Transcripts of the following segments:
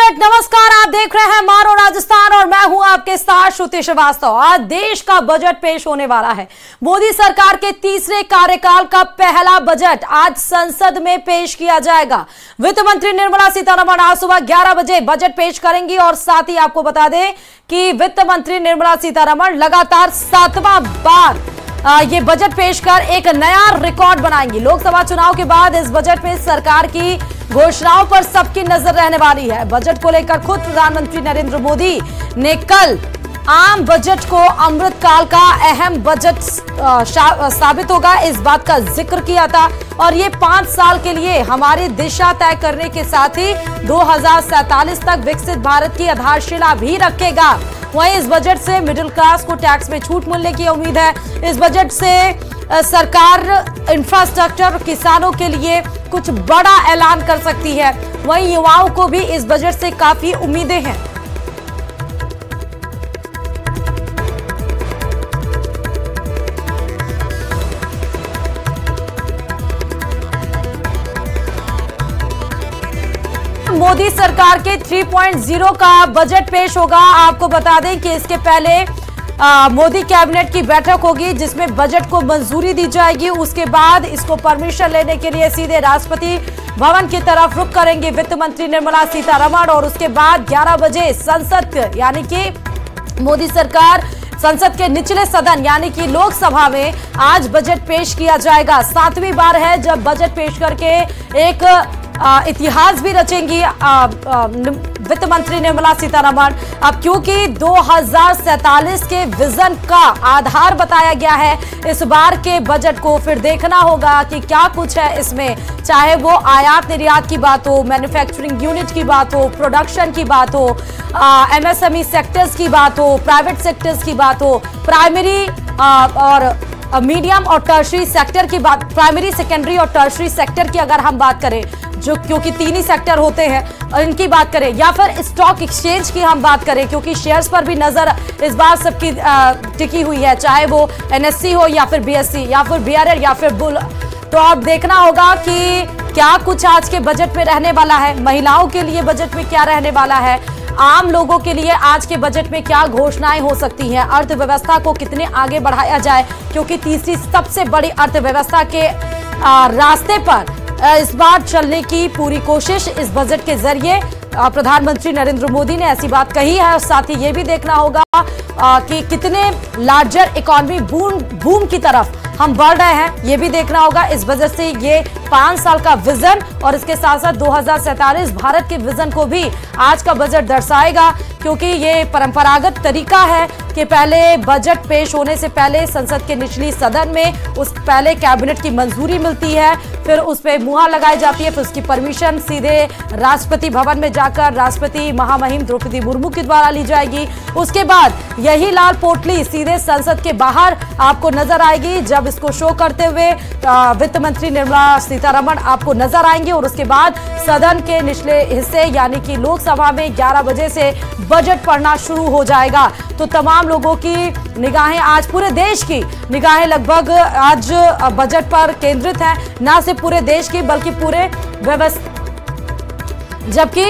Minute. नमस्कार, आप देख रहे हैं मारो राजस्थान और मैं हूं आपके साथ श्रुति श्रीवास्तव। आज देश का बजट पेश होने वाला है। मोदी सरकार के तीसरे कार्यकाल का पहला बजट आज संसद में पेश किया जाएगा। वित्त मंत्री निर्मला सीतारमण आज सुबह 11 बजे बजट पेश करेंगी और साथ ही आपको बता दें कि वित्त मंत्री निर्मला सीतारमण लगातार 7वां बार ये बजट पेश कर एक नया रिकॉर्ड बनाएंगी। लोकसभा चुनाव के बाद इस बजट में सरकार की घोषणाओं पर सबकी नजर रहने वाली है। बजट को लेकर खुद प्रधानमंत्री नरेंद्र मोदी ने कल आम बजट को अमृतकाल का अहम बजट साबित होगा इस बात का जिक्र किया था और ये 5 साल के लिए हमारी दिशा तय करने के साथ ही 2047 तक विकसित भारत की आधारशिला भी रखेगा। वहीं इस बजट से मिडिल क्लास को टैक्स में छूट मिलने की उम्मीद है। इस बजट से सरकार इंफ्रास्ट्रक्चर और किसानों के लिए कुछ बड़ा ऐलान कर सकती है। वहीं युवाओं को भी इस बजट से काफी उम्मीदें हैं। मोदी सरकार के 3.0 का बजट पेश होगा। आपको बता दें कि इसके पहले मोदी कैबिनेट की बैठक होगी जिसमें बजट को मंजूरी दी जाएगी। उसके बाद इसको परमिशन लेने के लिए सीधे राष्ट्रपति भवन की तरफ रुख करेंगे वित्त मंत्री निर्मला सीतारमण और उसके बाद 11 बजे संसद यानी कि मोदी सरकार संसद के निचले सदन यानी कि लोकसभा में आज बजट पेश किया जाएगा। 7वीं बार है जब बजट पेश करके एक इतिहास भी रचेंगी वित्त मंत्री निर्मला सीतारमण। अब क्योंकि 2047 के विजन का आधार बताया गया है इस बार के बजट को, फिर देखना होगा कि क्या कुछ है इसमें, चाहे वो आयात निर्यात की बात हो, मैन्युफैक्चरिंग यूनिट की बात हो, प्रोडक्शन की बात हो, एमएसएमई सेक्टर्स की बात हो, प्राइवेट सेक्टर्स की बात हो, प्राइमरी और मीडियम और टर्शरी सेक्टर की बात, प्राइमरी सेकेंडरी और टर्शरी सेक्टर की अगर हम बात करें जो क्योंकि 3 ही सेक्टर होते हैं और इनकी बात करें, या फिर स्टॉक एक्सचेंज की हम बात करें क्योंकि शेयर्स पर भी नजर इस बार सबकी टिकी हुई है, चाहे वो एनएससी हो या फिर बीएससी या फिर बीआरएल या फिर बुल। तो अब देखना होगा कि क्या कुछ आज के बजट में रहने वाला है, महिलाओं के लिए बजट में क्या रहने वाला है, आम लोगों के लिए आज के बजट में क्या घोषणाएं हो सकती हैं, अर्थव्यवस्था को कितने आगे बढ़ाया जाए क्योंकि तीसरी सबसे बड़ी अर्थव्यवस्था के रास्ते पर इस बार चलने की पूरी कोशिश इस बजट के जरिए प्रधानमंत्री नरेंद्र मोदी ने ऐसी बात कही है। और साथ ही ये भी देखना होगा कि कितने लार्जर इकोनॉमी बूम की तरफ हम बढ़ रहे हैं, ये भी देखना होगा। इस बजट से ये 5 साल का विजन और इसके साथ साथ 2047 भारत के विजन को भी आज का बजट दर्शाएगा क्योंकि ये परंपरागत तरीका है कि पहले बजट पेश होने से पहले संसद के निचली सदन में उस पहले कैबिनेट की मंजूरी मिलती है, फिर उस पर मुहर लगाई जाती है, फिर उसकी परमिशन सीधे राष्ट्रपति भवन में जाकर राष्ट्रपति महामहिम द्रौपदी मुर्मू के द्वारा ली जाएगी। उसके बाद यही लाल पोटली सीधे संसद के बाहर आपको नजर आएगी जब इसको शो करते हुए वित्त मंत्री निर्मला सीतारमण आपको नजर आएंगे और उसके बाद सदन के निचले हिस्से यानी कि लोकसभा में 11 बजे से बजट पढ़ना शुरू हो जाएगा। तो तमाम लोगों की निगाहें आज पूरे देश की निगाहें लगभग आज बजट पर केंद्रित है, ना सिर्फ पूरे देश की बल्कि पूरे जबकि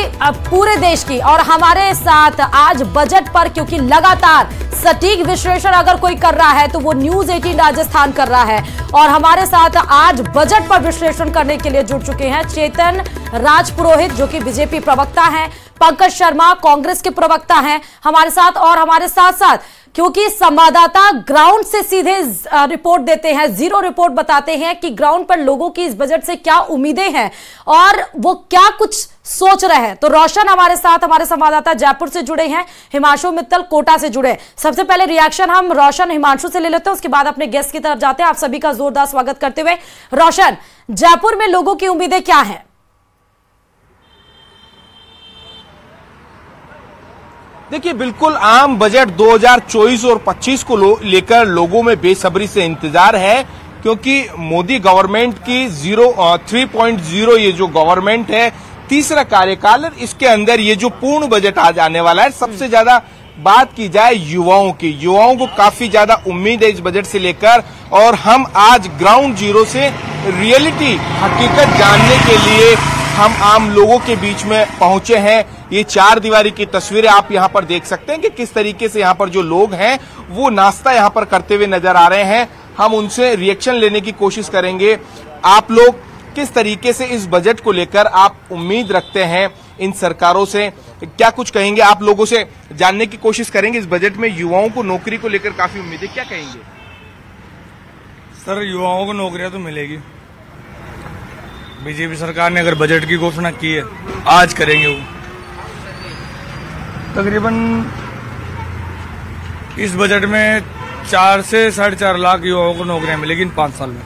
पूरे देश की और हमारे साथ आज बजट पर क्योंकि लगातार सटीक विश्लेषण अगर कोई कर रहा है तो वो न्यूज 18 राजस्थान कर रहा है और हमारे साथ आज बजट पर विश्लेषण करने के लिए जुड़ चुके हैं चेतन राजपुरोहित जो कि बीजेपी प्रवक्ता हैं, पंकज शर्मा कांग्रेस के प्रवक्ता हैं हमारे साथ और हमारे साथ साथ क्योंकि संवाददाता ग्राउंड से सीधे रिपोर्ट देते हैं, जीरो रिपोर्ट बताते हैं कि ग्राउंड पर लोगों की इस बजट से क्या उम्मीदें हैं और वो क्या कुछ सोच रहे हैं। तो रोशन हमारे साथ, हमारे संवाददाता जयपुर से जुड़े हैं, हिमांशु मित्तल कोटा से जुड़े। सबसे पहले रिएक्शन हम रोशन हिमांशु से ले लेते हैं, उसके बाद अपने गेस्ट की तरफ जाते हैं। आप सभी का जोरदार स्वागत करते हुए रोशन, जयपुर में लोगों की उम्मीदें क्या है? देखिए, बिल्कुल आम बजट 2024 और 25 को लेकर लोगों में बेसब्री से इंतजार है क्योंकि मोदी गवर्नमेंट की 3.0 ये जो गवर्नमेंट है, तीसरा कार्यकाल, इसके अंदर ये जो पूर्ण बजट आज आने वाला है। सबसे ज्यादा बात की जाए युवाओं की, युवाओं को काफी ज्यादा उम्मीद है इस बजट से लेकर और हम आज ग्राउंड जीरो से रियलिटी हकीकत जानने के लिए हम आम लोगों के बीच में पहुंचे हैं। ये चार दीवारी की तस्वीरें आप यहां पर देख सकते हैं कि किस तरीके से यहां पर जो लोग हैं वो नाश्ता यहां पर करते हुए नजर आ रहे हैं। हम उनसे रिएक्शन लेने की कोशिश करेंगे। आप लोग किस तरीके से इस बजट को लेकर आप उम्मीद रखते हैं इन सरकारों से, क्या कुछ कहेंगे? आप लोगों से जानने की कोशिश करेंगे। इस बजट में युवाओं को नौकरी को लेकर काफी उम्मीद है, क्या कहेंगे? सर, युवाओं को नौकरियां तो मिलेगी। बीजेपी सरकार ने अगर बजट की घोषणा की है, आज करेंगे वो। तकरीबन इस बजट में 4 से 4.5 लाख युवाओं को नौकरियां मिलेगी इन 5 साल में,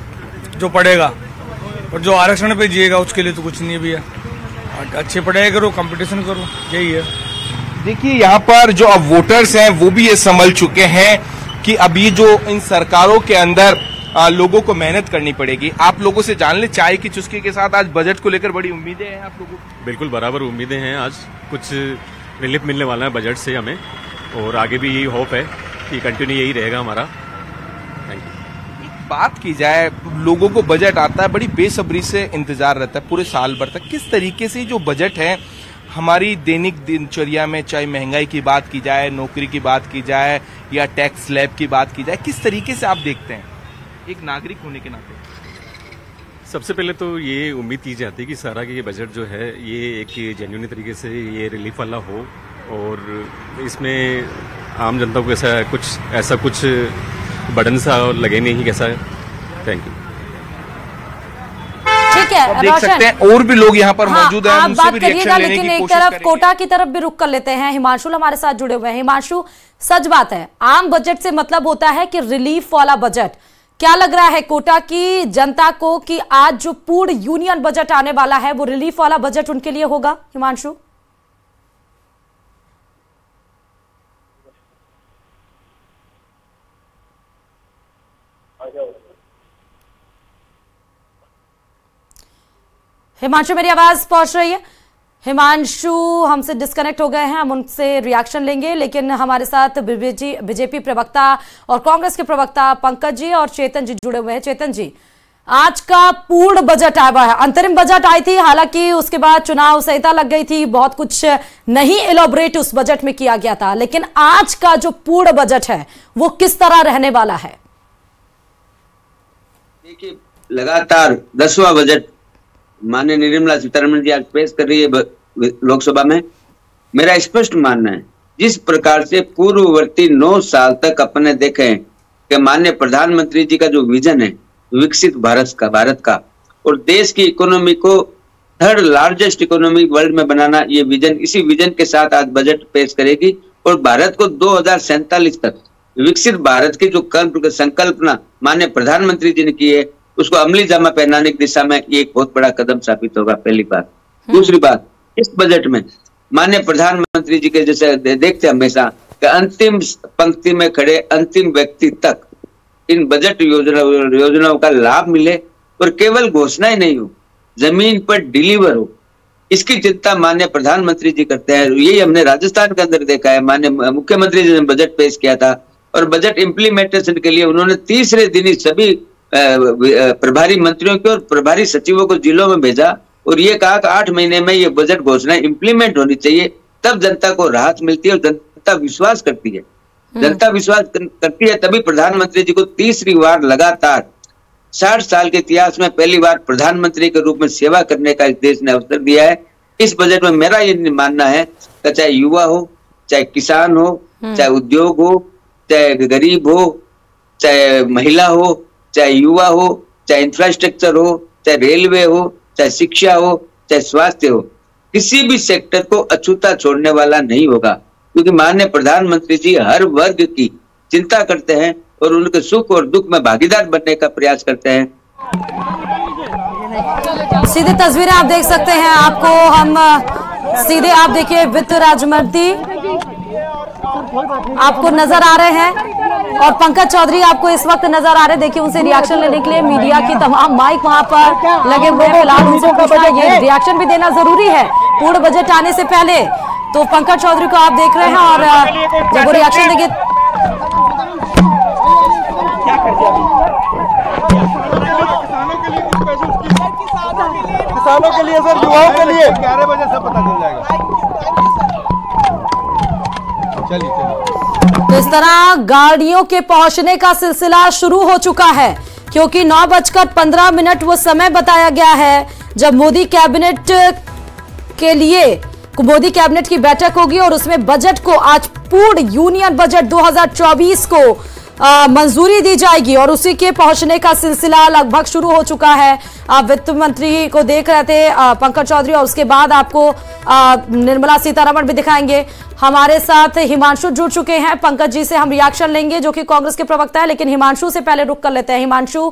जो पढ़ेगा। और जो आरक्षण पे जिएगा उसके लिए तो कुछ नहीं भी है। अच्छे पढ़ाई करो, कंपटीशन करो, यही है। देखिए, यहाँ पर जो अब वोटर्स हैं वो भी ये समझ चुके हैं कि अभी जो इन सरकारों के अंदर लोगों को मेहनत करनी पड़ेगी। आप लोगों से जान ले, चाय की चुस्की के साथ आज बजट को लेकर बड़ी उम्मीदें हैं आप लोगों को? बिल्कुल बराबर उम्मीदें हैं। आज कुछ रिलीफ मिलने वाला है बजट से हमें, और आगे भी यही होप है कि कंटिन्यू यही रहेगा हमारा। Thank you. बात की जाए, लोगों को बजट आता है, बड़ी बेसब्री से इंतजार रहता है पूरे साल भर तक। किस तरीके से जो बजट है हमारी दैनिक दिनचर्या में, चाहे महंगाई की बात की जाए, नौकरी की बात की जाए या टैक्स स्लैब की बात की जाए, किस तरीके से आप देखते हैं एक नागरिक होने के नाते? सबसे पहले तो ये उम्मीद की जाती है कि सारा ये बजट जो है ये एक जेन्युइन तरीके से ये रिलीफ वाला हो, और इसमें आम जनता को ऐसा कुछ बर्डन सा लगे नहीं कैसा है। Thank you. ठीक है, देख सकते हैं और भी लोग यहाँ पर मौजूद हैं। आप बात करिएगा, लेकिन एक तरफ कोटा की तरफ भी रुख कर लेते हैं। हिमांशु हमारे साथ जुड़े हुए हैं। हिमांशु, सच बात है, आम बजट से मतलब होता है कि रिलीफ वाला बजट। क्या लग रहा है कोटा की जनता को कि आज जो पूर्ण यूनियन बजट आने वाला है वो रिलीफ वाला बजट उनके लिए होगा? हिमांशु, हिमांशु मेरी आवाज पहुंच रही है? हिमांशु हमसे डिस्कनेक्ट हो गए हैं, हम उनसे रिएक्शन लेंगे। लेकिन हमारे साथ बीजेपी प्रवक्ता और कांग्रेस के प्रवक्ता पंकज जी और चेतन जी जुड़े हुए हैं। चेतन जी, आज का पूर्ण बजट आया हुआ है, अंतरिम बजट आई थी, हालांकि उसके बाद चुनाव संहिता लग गई थी, बहुत कुछ नहीं एलोबरेट उस बजट में किया गया था, लेकिन आज का जो पूर्ण बजट है वो किस तरह रहने वाला है? देखिए, लगातार 10वां बजट माननीय निर्मला सीतारमण जी आज पेश कर रही है लोकसभा में। मेरा स्पष्ट मानना है, जिस प्रकार से पूर्ववर्ती 9 साल तक अपने देखे कि माननीय प्रधानमंत्री जी का जो विजन है विकसित भारत का और देश की इकोनॉमी को 3rd लार्जेस्ट इकोनॉमी वर्ल्ड में बनाना, ये विजन, इसी विजन के साथ आज बजट पेश करेगी। और भारत को 2047 तक विकसित भारत की जो संकल्पना माननीय प्रधानमंत्री जी ने की है उसको अमली जामा पहनाने की दिशा में ये एक बहुत बड़ा कदम साबित होगा, पहली बात। दूसरी बात, इस बजट में माननीय प्रधानमंत्री जी के जैसे देखते हमेशा कि अंतिम पंक्ति में खड़े अंतिम व्यक्ति तक इन बजट योजनाओं का लाभ मिले और केवल घोषणाएं नहीं हो, जमीन पर डिलीवर हो, इसकी चिंता माननीय प्रधानमंत्री जी करते हैं। यही हमने राजस्थान के अंदर देखा है। माननीय मुख्यमंत्री जी ने बजट पेश किया था और बजट इम्प्लीमेंटेशन के लिए उन्होंने तीसरे दिन ही सभी प्रभारी मंत्रियों के और प्रभारी सचिवों को जिलों में भेजा और ये कहा कि 8 महीने में ये बजट घोषणा इम्प्लीमेंट होनी चाहिए, तब जनता को राहत मिलती है और जनता विश्वास करती है। जनता विश्वास करती है तभी प्रधानमंत्री जी को तीसरी बार लगातार 60 साल के इतिहास में पहली बार प्रधानमंत्री के रूप में सेवा करने का इस देश ने अवसर दिया है। इस बजट में मेरा ये मानना है कि चाहे युवा हो, चाहे किसान हो, चाहे उद्योग हो, चाहे गरीब हो, चाहे महिला हो, चाहे युवा हो, चाहे इंफ्रास्ट्रक्चर हो, चाहे रेलवे हो, चाहे शिक्षा हो, चाहे स्वास्थ्य हो, किसी भी सेक्टर को अछूता छोड़ने वाला नहीं होगा, क्योंकि माननीय प्रधानमंत्री जी हर वर्ग की चिंता करते हैं और उनके सुख और दुख में भागीदार बनने का प्रयास करते हैं। सीधी तस्वीरें आप देख सकते हैं, आपको हम सीधे आप देखिए वित्त राज्य मंत्री आपको नजर आ रहे हैं और पंकज चौधरी आपको इस वक्त नजर आ रहे हैं। देखिए, उनसे रिएक्शन लेने के लिए मीडिया की तमाम माइक वहां पर लगे हुए हैं। फिलहाल उनसे पूछना, ये रिएक्शन भी देना जरूरी है पूर्ण बजट आने से पहले। तो पंकज चौधरी को आप देख रहे हैं और जब वो रिएक्शन देंगे किसानों के लिए सर, युवाओं के लिए 11 बजे सब पता चल जाएगा। चलिए। तो इस तरह गाड़ियों के पहुंचने का सिलसिला शुरू हो चुका है, क्योंकि 9:15 वो समय बताया गया है जब मोदी कैबिनेट की बैठक होगी और उसमें बजट को, आज पूर्ण यूनियन बजट 2024 को मंजूरी दी जाएगी और उसी के पहुंचने का सिलसिला लगभग शुरू हो चुका है। आप वित्त मंत्री को देख रहे थे पंकज चौधरी, और उसके बाद आपको निर्मला सीतारमण भी दिखाएंगे। हमारे साथ हिमांशु जुड़ चुके हैं, पंकज जी से हम रिएक्शन लेंगे जो कि कांग्रेस के प्रवक्ता है, लेकिन हिमांशु से पहले रुक कर लेते हैं। हिमांशु,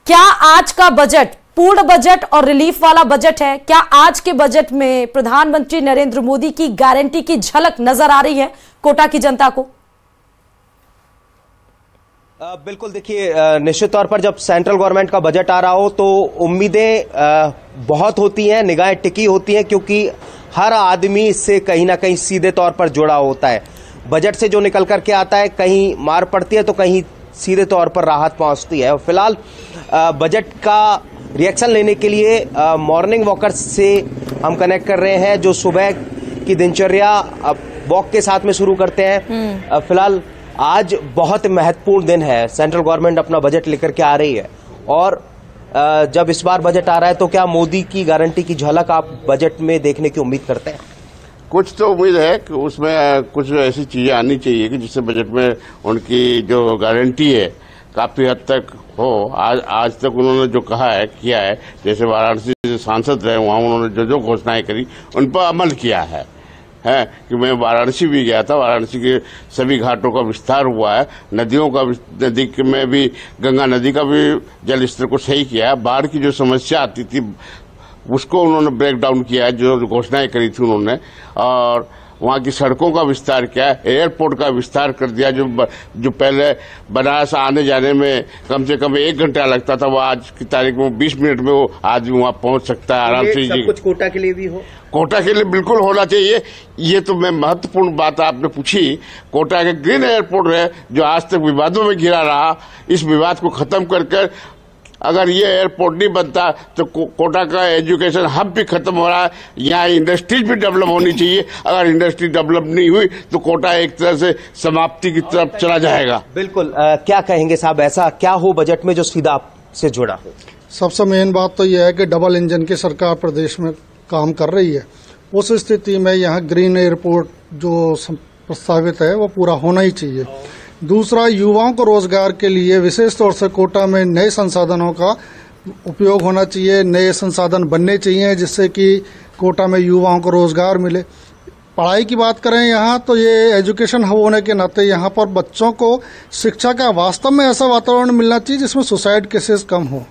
क्या आज का बजट पूर्ण बजट और रिलीफ वाला बजट है? क्या आज के बजट में प्रधानमंत्री नरेंद्र मोदी की गारंटी की झलक नजर आ रही है कोटा की जनता को? बिल्कुल, देखिए निश्चित तौर पर जब सेंट्रल गवर्नमेंट का बजट आ रहा हो तो उम्मीदें बहुत होती हैं, निगाहें टिकी होती हैं, क्योंकि हर आदमी इससे कहीं ना कहीं सीधे तौर पर जुड़ा होता है। बजट से जो निकल करके आता है, कहीं मार पड़ती है तो कहीं सीधे तौर पर राहत पहुंचती है। फिलहाल बजट का रिएक्शन लेने के लिए मॉर्निंग वॉकर्स से हम कनेक्ट कर रहे हैं, जो सुबह की दिनचर्या वॉक के साथ में शुरू करते हैं। फिलहाल आज बहुत महत्वपूर्ण दिन है, सेंट्रल गवर्नमेंट अपना बजट लेकर के आ रही है, और जब इस बार बजट आ रहा है तो क्या मोदी की गारंटी की झलक आप बजट में देखने की उम्मीद करते हैं? कुछ तो उम्मीद है कि उसमें कुछ ऐसी चीजें आनी चाहिए कि जिससे बजट में उनकी जो गारंटी है काफी हद तक हो। आज तक उन्होंने जो कहा है, किया है, जैसे वाराणसी से सांसद रहे, वहां उन्होंने जो घोषणाएं करी उन पर अमल किया है कि मैं वाराणसी भी गया था, वाराणसी के सभी घाटों का विस्तार हुआ है, नदियों का, नदी में भी गंगा नदी का भी जल स्तर को सही किया है, बाढ़ की जो समस्या आती थी उसको उन्होंने ब्रेक डाउन किया है, जो घोषणाएं करी थी उन्होंने, और वहां की सड़कों का विस्तार किया है, एयरपोर्ट का विस्तार कर दिया। जो पहले बनारस आने जाने में कम से कम 1 घंटा लगता था, वो आज की तारीख में 20 मिनट में वो आदमी वहां पहुंच सकता है आराम से। सब कुछ कोटा के लिए भी हो? कोटा के लिए बिल्कुल होना चाहिए। ये तो मैं महत्वपूर्ण बात आपने पूछी। कोटा के ग्रीन एयरपोर्ट है जो आज तक विवादों में घिरा रहा, इस विवाद को खत्म कर अगर ये एयरपोर्ट नहीं बनता तो कोटा का एजुकेशन हब भी खत्म हो रहा है। यहाँ इंडस्ट्रीज भी डेवलप होनी चाहिए। अगर इंडस्ट्री डेवलप नहीं हुई तो कोटा एक तरह से समाप्ति की तरफ चला जाएगा। बिल्कुल, क्या कहेंगे साहब, ऐसा क्या हो बजट में जो सीधा आपसे जुड़ा हो? सबसे मेन बात तो यह है कि डबल इंजन की सरकार प्रदेश में काम कर रही है। उस स्थिति में यहाँ ग्रीन एयरपोर्ट जो प्रस्तावित है वो पूरा होना ही चाहिए। दूसरा, युवाओं को रोजगार के लिए विशेष तौर से कोटा में नए संसाधनों का उपयोग होना चाहिए, नए संसाधन बनने चाहिए जिससे कि कोटा में युवाओं को रोजगार मिले। पढ़ाई की बात करें यहाँ तो ये एजुकेशन हब होने के नाते यहाँ पर बच्चों को शिक्षा का वास्तव में ऐसा वातावरण मिलना चाहिए जिसमें सुसाइड केसेस कम हो।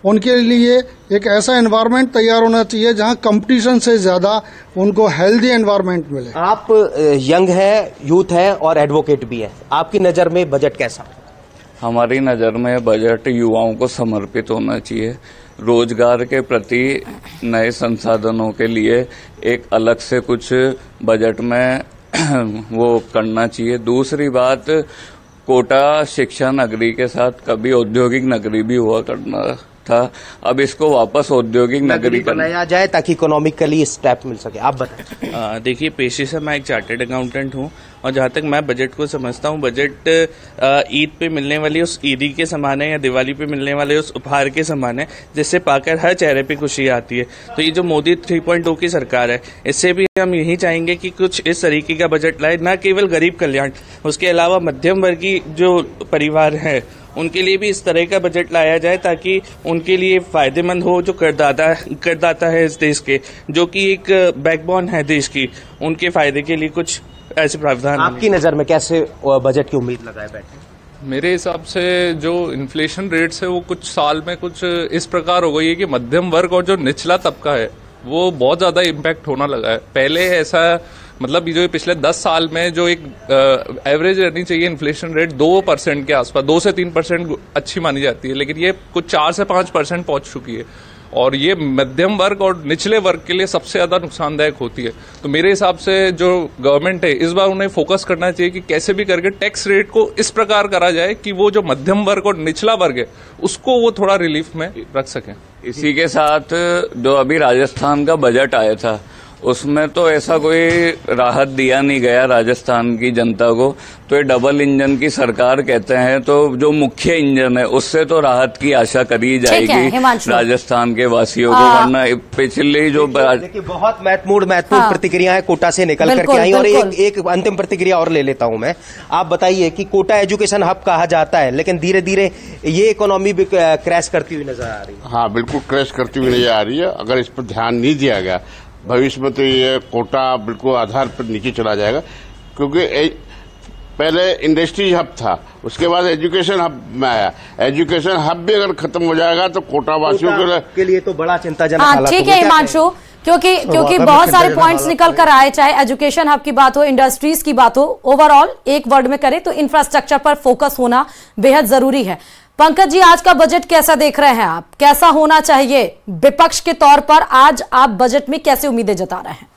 उनके लिए एक ऐसा एनवायरनमेंट तैयार होना चाहिए जहां कंपटीशन से ज्यादा उनको हेल्दी एनवायरनमेंट मिले। आप यंग है, यूथ है और एडवोकेट भी है, आपकी नजर में बजट कैसा? हमारी नजर में बजट युवाओं को समर्पित होना चाहिए, रोजगार के प्रति नए संसाधनों के लिए एक अलग से कुछ बजट में वो करना चाहिए। दूसरी बात, कोटा शिक्षा नगरी के साथ कभी औद्योगिक नगरी भी हुआ करना था, अब इसको वापस औद्योगिक नगरी बनाया जाए ताकि इकोनॉमिकली स्टेप मिल सके। आप बताएं। देखिए, पेशे से मैं एक चार्टर्ड अकाउंटेंट हूं और जहां तक मैं बजट को समझता हूं, बजट ईद पे मिलने वाली उस ईदी के समान है या दिवाली पे मिलने वाले उस उपहार के समान है जिससे पाकर हर चेहरे पे खुशी आती है। तो ये जो मोदी 3.2 की सरकार है, इससे भी हम यही चाहेंगे कि कुछ इस तरीके का बजट लाए, न केवल गरीब कल्याण, उसके अलावा मध्यम वर्गीय जो परिवार है उनके लिए भी इस तरह का बजट लाया जाए ताकि उनके लिए फायदेमंद हो। जो करदाता है इस देश के, जो कि एक बैकबोन है देश की, उनके फायदे के लिए कुछ ऐसे प्रावधान। आपकी नजर में कैसे बजट की उम्मीद लगाए बैठे? मेरे हिसाब से जो इन्फ्लेशन रेट्स है वो कुछ साल में कुछ इस प्रकार हो गई है कि मध्यम वर्ग और जो निचला तबका है वो बहुत ज्यादा इम्पैक्ट होना लगा है। पहले ऐसा मतलब जो पिछले 10 साल में जो एक एवरेज रहनी चाहिए इन्फ्लेशन रेट 2% के आसपास, 2 से 3% अच्छी मानी जाती है, लेकिन ये कुछ 4 से 5% पहुंच चुकी है। और ये मध्यम वर्ग और निचले वर्ग के लिए सबसे ज्यादा नुकसानदायक होती है। तो मेरे हिसाब से जो गवर्नमेंट है इस बार उन्हें फोकस करना चाहिए कि कैसे भी करके टैक्स रेट को इस प्रकार करा जाए कि वो जो मध्यम वर्ग और निचला वर्ग है उसको वो थोड़ा रिलीफ में रख सकें। इसी के साथ जो अभी राजस्थान का बजट आया था उसमें तो ऐसा कोई राहत दिया नहीं गया राजस्थान की जनता को। तो ये डबल इंजन की सरकार कहते हैं, तो जो मुख्य इंजन है उससे तो राहत की आशा करी जाएगी राजस्थान के वासियों को, वरना पिछली जो देखिए बहुत महत्वपूर्ण प्रतिक्रियाएं कोटा से निकल करके आई। और एक अंतिम प्रतिक्रिया और ले लेता हूं मैं। आप बताइए कि कोटा एजुकेशन हब कहा जाता है, लेकिन धीरे धीरे ये इकोनॉमी भी क्रैश करती हुई नजर आ रही है। हाँ, बिल्कुल क्रैश करती हुई नजर आ रही है। अगर इस पर ध्यान नहीं दिया गया भविष्य में तो ये कोटा बिल्कुल आधार पर नीचे चला जाएगा, क्योंकि पहले इंडस्ट्री हब था, उसके बाद एजुकेशन हब में आया। एजुकेशन हब भी अगर खत्म हो जाएगा तो कोटा वासियों के लिए तो बड़ा चिंताजनक हालात। ठीक है हिमांशु, क्योंकि बहुत सारे पॉइंट्स निकल कर आए, चाहे एजुकेशन हब की बात हो, इंडस्ट्रीज की बात हो, ओवरऑल एक वर्ड में करें तो इंफ्रास्ट्रक्चर पर फोकस होना बेहद जरूरी है। पंकज जी, आज का बजट कैसा देख रहे हैं आप? कैसा होना चाहिए विपक्ष के तौर पर? आज आप बजट में कैसे उम्मीदें जता रहे हैं?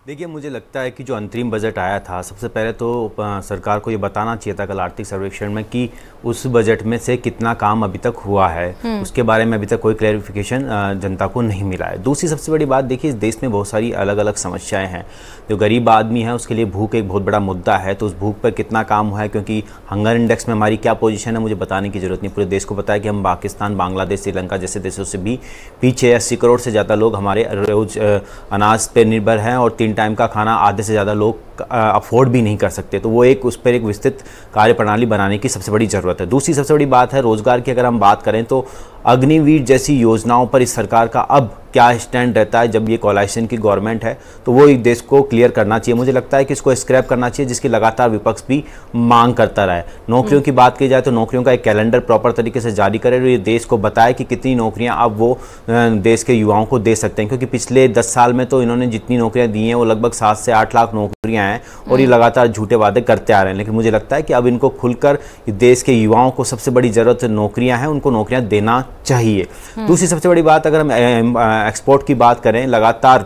देखिए, मुझे लगता है कि जो अंतरिम बजट आया था, सबसे पहले तो सरकार को ये बताना चाहिए था कल आर्थिक सर्वेक्षण में कि उस बजट में से कितना काम अभी तक हुआ है, उसके बारे में अभी तक कोई क्लैरिफिकेशन जनता को नहीं मिला है। दूसरी सबसे बड़ी बात, देखिए इस देश में बहुत सारी अलग अलग समस्याएं हैं। जो गरीब आदमी है उसके लिए भूख एक बहुत बड़ा मुद्दा है, तो उस भूख पर कितना काम हुआ है, क्योंकि हंगर इंडेक्स में हमारी क्या पोजीशन है मुझे बताने की जरूरत नहीं, पूरे देश को पता है कि हम पाकिस्तान, बांग्लादेश, श्रीलंका जैसे देशों से भी पीछे। 80 करोड़ से ज़्यादा लोग हमारे रोज अनाज पर निर्भर हैं और 3 टाइम का खाना आधे से ज़्यादा लोग अफोर्ड भी नहीं कर सकते। तो वो उस पर एक विस्तृत कार्यप्रणाली बनाने की सबसे बड़ी ज़रूरत है। दूसरी सबसे बड़ी बात है रोजगार की। अगर हम बात करें तो अग्निवीर जैसी योजनाओं पर इस सरकार का अब क्या स्टैंड रहता है जब ये कोalition की गवर्नमेंट है, तो वो एक देश को क्लियर करना चाहिए। मुझे लगता है कि इसको स्क्रैप करना चाहिए, जिसकी लगातार विपक्ष भी मांग करता रहा है। नौकरियों की बात की जाए तो नौकरियों का एक कैलेंडर प्रॉपर तरीके से जारी करे और ये देश को बताए कि कितनी नौकरियां अब वो देश के युवाओं को दे सकते हैं, क्योंकि पिछले 10 साल में तो इन्होंने जितनी नौकरियां दी हैं वो लगभग 7 से 8 लाख नौकरियां हैं और ये लगातार झूठे वादे करते आ रहे हैं। लेकिन मुझे लगता है कि अब इनको खुलकर देश के युवाओं को सबसे बड़ी जरूरत नौकरियां हैं, उनको नौकरियां देना चाहिए। दूसरी सबसे बड़ी बात, अगर हम एक्सपोर्ट की बात करें, लगातार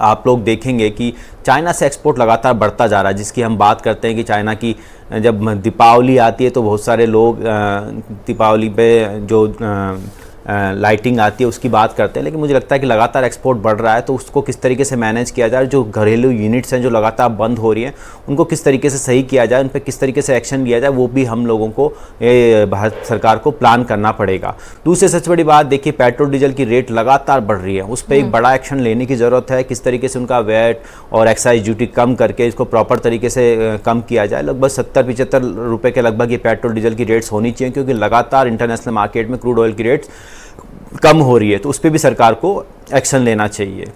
आप लोग देखेंगे कि चाइना से एक्सपोर्ट लगातार बढ़ता जा रहा है, जिसकी हम बात करते हैं कि चाइना की जब दीपावली आती है तो बहुत सारे लोग दीपावली पे जो लाइटिंग आती है उसकी बात करते हैं। लेकिन मुझे लगता है कि लगातार एक्सपोर्ट बढ़ रहा है, तो उसको किस तरीके से मैनेज किया जाए, जो घरेलू यूनिट्स हैं जो लगातार बंद हो रही हैं उनको किस तरीके से सही किया जाए, उन पर किस तरीके से एक्शन लिया जाए, वो भी हम लोगों को भारत सरकार को प्लान करना पड़ेगा। दूसरी सबसे बड़ी बात, देखिए पेट्रोल डीजल की रेट लगातार बढ़ रही है, उस पर एक बड़ा एक्शन लेने की ज़रूरत है। किस तरीके से उनका वैट और एक्साइज ड्यूटी कम करके इसको प्रॉपर तरीके से कम किया जाए। लगभग 70-75 रुपये के लगभग ये पेट्रोल डीजल की रेट्स होनी चाहिए, क्योंकि लगातार इंटरनेशनल मार्केट में क्रूड ऑयल की रेट्स कम हो रही है, तो उस पर भी सरकार को एक्शन लेना चाहिए।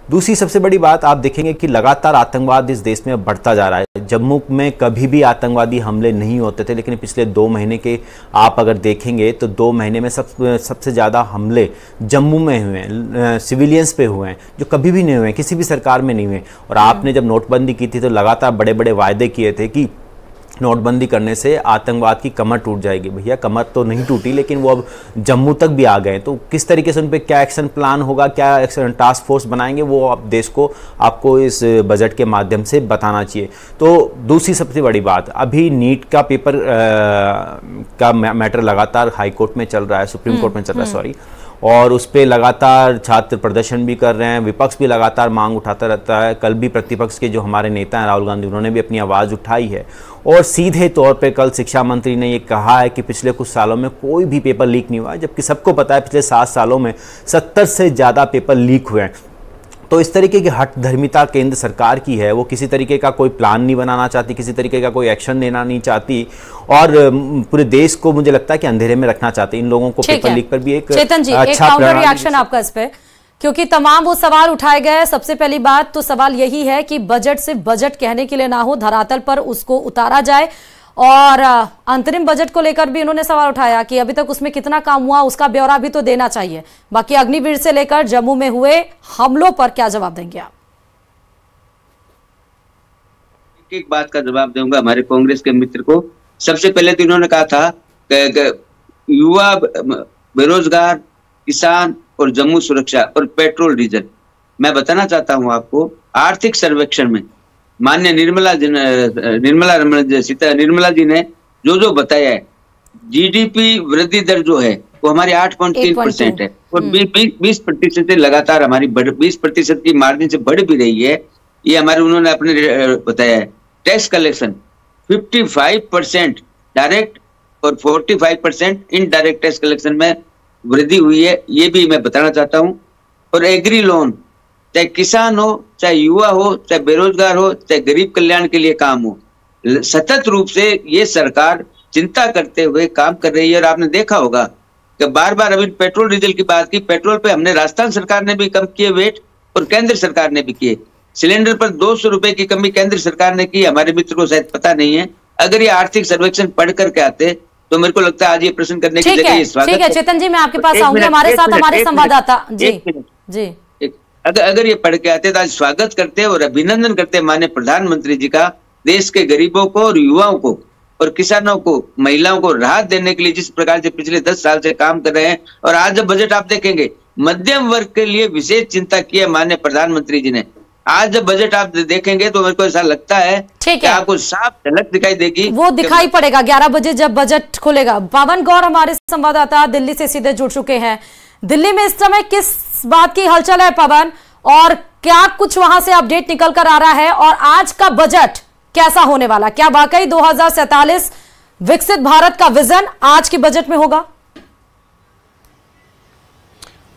दूसरी सबसे बड़ी बात, आप देखेंगे कि लगातार आतंकवाद इस देश में बढ़ता जा रहा है। जम्मू में कभी भी आतंकवादी हमले नहीं होते थे, लेकिन पिछले 2 महीने के आप अगर देखेंगे तो 2 महीने में सबसे ज़्यादा हमले जम्मू में हुए हैं, सिविलियंस पे हुए हैं, जो कभी भी नहीं हुए, किसी भी सरकार में नहीं हुए। और आपने जब नोटबंदी की थी तो लगातार बड़े बड़े वायदे किए थे कि नोटबंदी करने से आतंकवाद की कमर टूट जाएगी। भैया कमर तो नहीं टूटी, लेकिन वो अब जम्मू तक भी आ गए। तो किस तरीके से उन पर क्या एक्शन प्लान होगा, क्या एक्शन टास्क फोर्स बनाएंगे, वो अब देश को आपको इस बजट के माध्यम से बताना चाहिए। तो दूसरी सबसे बड़ी बात, अभी नीट का पेपर का मैटर लगातार हाई कोर्ट में चल रहा है, सुप्रीम कोर्ट में चल रहा है, सॉरी, और उस पर लगातार छात्र प्रदर्शन भी कर रहे हैं, विपक्ष भी लगातार मांग उठाता रहता है। कल भी प्रतिपक्ष के जो हमारे नेता हैं राहुल गांधी, उन्होंने भी अपनी आवाज़ उठाई है और सीधे तौर पे कल शिक्षा मंत्री ने ये कहा है कि पिछले कुछ सालों में कोई भी पेपर लीक नहीं हुआ है, जबकि सबको पता है पिछले 7 सालों में 70 से ज़्यादा पेपर लीक हुए हैं। तो इस तरीके की हट धर्मिता केंद्र सरकार की है, वो किसी तरीके का कोई प्लान नहीं बनाना चाहती, किसी तरीके का कोई एक्शन लेना नहीं चाहती और पूरे देश को मुझे लगता है कि अंधेरे में रखना चाहती। इन लोगों को पेपर लीक पर भी एक चेतन जी, एक काउंटर रिएक्शन आपका इस पे, क्योंकि तमाम वो सवाल उठाए गए। सबसे पहली बात तो सवाल यही है कि बजट सिर्फ बजट कहने के लिए ना हो, धरातल पर उसको उतारा जाए। और अंतरिम बजट को लेकर भी इन्होंने सवाल उठाया कि अभी तक उसमें कितना काम हुआ उसका ब्यौरा भी तो देना चाहिए। बाकी अग्निवीर से लेकर जम्मू में हुए हमलों पर क्या जवाब देंगे आप? एक बात का जवाब दूंगा हमारे कांग्रेस के मित्र को। सबसे पहले तो इन्होंने कहा था कि युवा बेरोजगार किसान और जम्मू सुरक्षा और पेट्रोल डीजल। मैं बताना चाहता हूं आपको, आर्थिक सर्वेक्षण में माननीय निर्मला जी ने जो बताया है, जीडीपी वृद्धि दर जो है वो हमारी 8.3% है और 20% से लगातार हमारी 20% की मार्जिन से बढ़ भी रही है। ये हमारे उन्होंने अपने बताया है। टैक्स कलेक्शन 55% डायरेक्ट और 45% इनडायरेक्ट टैक्स कलेक्शन में वृद्धि हुई है, ये भी मैं बताना चाहता हूं। और एग्री लोन, चाहे किसान हो, चाहे युवा हो, चाहे बेरोजगार हो, चाहे गरीब कल्याण के लिए काम हो, सतत रूप से ये सरकार चिंता करते हुए काम कर रही है। और आपने देखा होगा कि बार बार अभी पेट्रोल डीजल की बात की, पेट्रोल पे हमने राजस्थान सरकार ने भी कम किए वेट और केंद्र सरकार ने भी किए। सिलेंडर पर 200 रुपए की कमी केंद्र सरकार ने की, हमारे मित्र को शायद पता नहीं है। अगर ये आर्थिक सर्वेक्षण पढ़ करके आते तो मेरे को लगता है आज ये प्रश्न करने की जगह स्वागत। ठीक है चेतन जी, मैं आपके पास आऊंगी। हमारे साथ हमारे संवाददाता जी अगर ये पढ़ के आते तो आज स्वागत करते और अभिनंदन करते माननीय प्रधानमंत्री जी का, देश के गरीबों को और युवाओं को और किसानों को, महिलाओं को राहत देने के लिए जिस प्रकार से पिछले 10 साल से काम कर रहे हैं। और आज जब बजट आप देखेंगे, मध्यम वर्ग के लिए विशेष चिंता की है माननीय प्रधानमंत्री जी ने। आज जब बजट आप देखेंगे तो मेरे को ऐसा लगता है कि आपको साफ झलक दिखाई देगी, वो दिखाई पड़ेगा 11 बजे जब बजट खुलेगा। पवन गौर हमारे संवाददाता दिल्ली से सीधे जुड़ चुके हैं। दिल्ली में इस समय किस बात की हलचल है पवन, और क्या कुछ वहां से अपडेट निकल कर आ रहा है, और आज का बजट कैसा होने वाला? क्या वाकई 2047 विकसित भारत का विजन आज के बजट में होगा?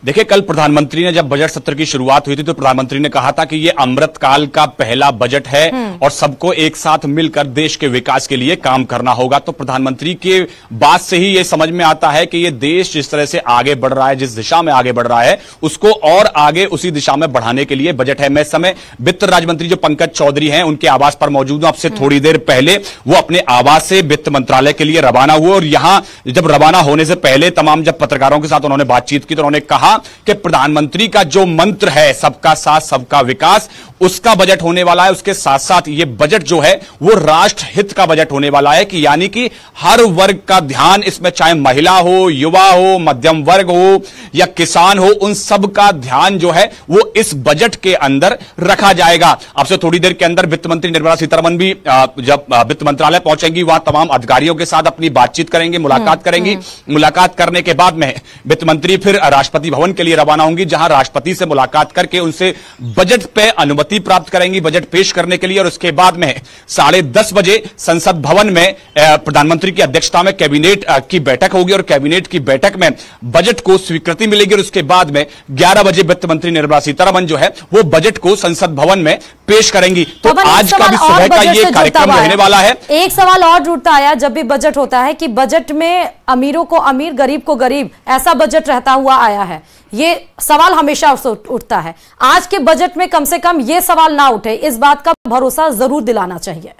देखिए, कल प्रधानमंत्री ने जब बजट सत्र की शुरुआत हुई थी तो प्रधानमंत्री ने कहा था कि ये अमृतकाल का पहला बजट है और सबको एक साथ मिलकर देश के विकास के लिए काम करना होगा। तो प्रधानमंत्री के बात से ही ये समझ में आता है कि ये देश जिस तरह से आगे बढ़ रहा है, जिस दिशा में आगे बढ़ रहा है, उसको और आगे उसी दिशा में बढ़ाने के लिए बजट है। मैं इस समय वित्त राज्य मंत्री जो पंकज चौधरी हैं उनके आवास पर मौजूद हूं। अब से थोड़ी देर पहले वो अपने आवास से वित्त मंत्रालय के लिए रवाना हुए और यहां जब रवाना होने से पहले तमाम जब पत्रकारों के साथ उन्होंने बातचीत की तो उन्होंने कहा कि प्रधानमंत्री का जो मंत्र है सबका साथ सबका विकास, उसका बजट होने वाला है। उसके साथ साथ ये बजट जो है वो राष्ट्र हित का बजट होने वाला है, कि यानी कि हर वर्ग का ध्यान इसमें, चाहे महिला हो, युवा हो, मध्यम वर्ग हो या किसान हो, उन सब का ध्यान जो है वो इस बजट के अंदर रखा जाएगा। अब से थोड़ी देर के अंदर वित्त मंत्री निर्मला सीतारमण भी जब वित्त मंत्रालय पहुंचेंगी वहां तमाम अधिकारियों के साथ अपनी बातचीत करेंगे, मुलाकात करेंगी। मुलाकात करने के बाद में वित्त मंत्री फिर राष्ट्रपति भवन के लिए रवाना होंगी, जहां राष्ट्रपति से मुलाकात करके उनसे बजट पे अनुमति प्राप्त करेंगी बजट पेश करने के लिए। और उसके बाद में 10:30 बजे संसद भवन में प्रधानमंत्री की अध्यक्षता में कैबिनेट की बैठक होगी और कैबिनेट की बैठक में बजट को स्वीकृति मिलेगी। और उसके बाद में 11 बजे वित्त मंत्री निर्मला सीतारमण जो है वो बजट को संसद भवन में पेश करेंगी। तो आज का भी सुबह का ये कार्यक्रम रहने वाला है। एक सवाल और जुड़ता है जब भी बजट होता है कि बजट में अमीरों को अमीर, गरीब को गरीब, ऐसा बजट रहता हुआ आया है। ये सवाल हमेशा उठता है। आज के बजट में कम से कम ये सवाल ना उठे, इस बात का भरोसा जरूर दिलाना चाहिए।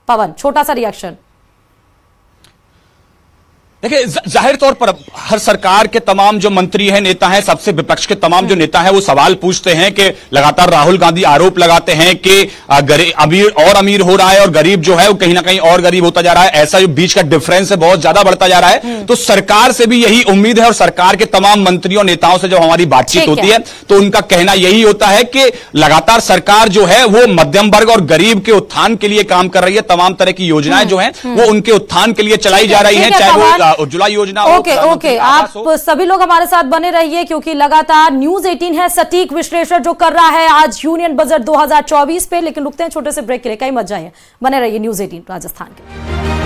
पवन, छोटा सा रिएक्शन। देखिए, जाहिर तौर पर हर सरकार के तमाम जो मंत्री हैं, नेता हैं, सबसे विपक्ष के तमाम जो नेता हैं वो सवाल पूछते हैं कि लगातार राहुल गांधी आरोप लगाते हैं कि अमीर और अमीर हो रहा है और गरीब जो है वो कहीं ना कहीं और गरीब होता जा रहा है। ऐसा जो बीच का डिफरेंस है बहुत ज्यादा बढ़ता जा रहा है। तो सरकार से भी यही उम्मीद है और सरकार के तमाम मंत्रियों नेताओं से जब हमारी बातचीत होती है तो उनका कहना यही होता है कि लगातार सरकार जो है वो मध्यम वर्ग और गरीब के उत्थान के लिए काम कर रही है। तमाम तरह की योजनाएं जो है वो उनके उत्थान के लिए चलाई जा रही है, चाहे वो उज्ज्वला योजना। ओके, आप सभी लोग हमारे साथ बने रहिए क्योंकि लगातार न्यूज 18 है सटीक विश्लेषण जो कर रहा है आज यूनियन बजट 2024 पे। लेकिन रुकते हैं छोटे से ब्रेक के लिए, कहीं मत जाइए, बने रहिए न्यूज 18 राजस्थान के।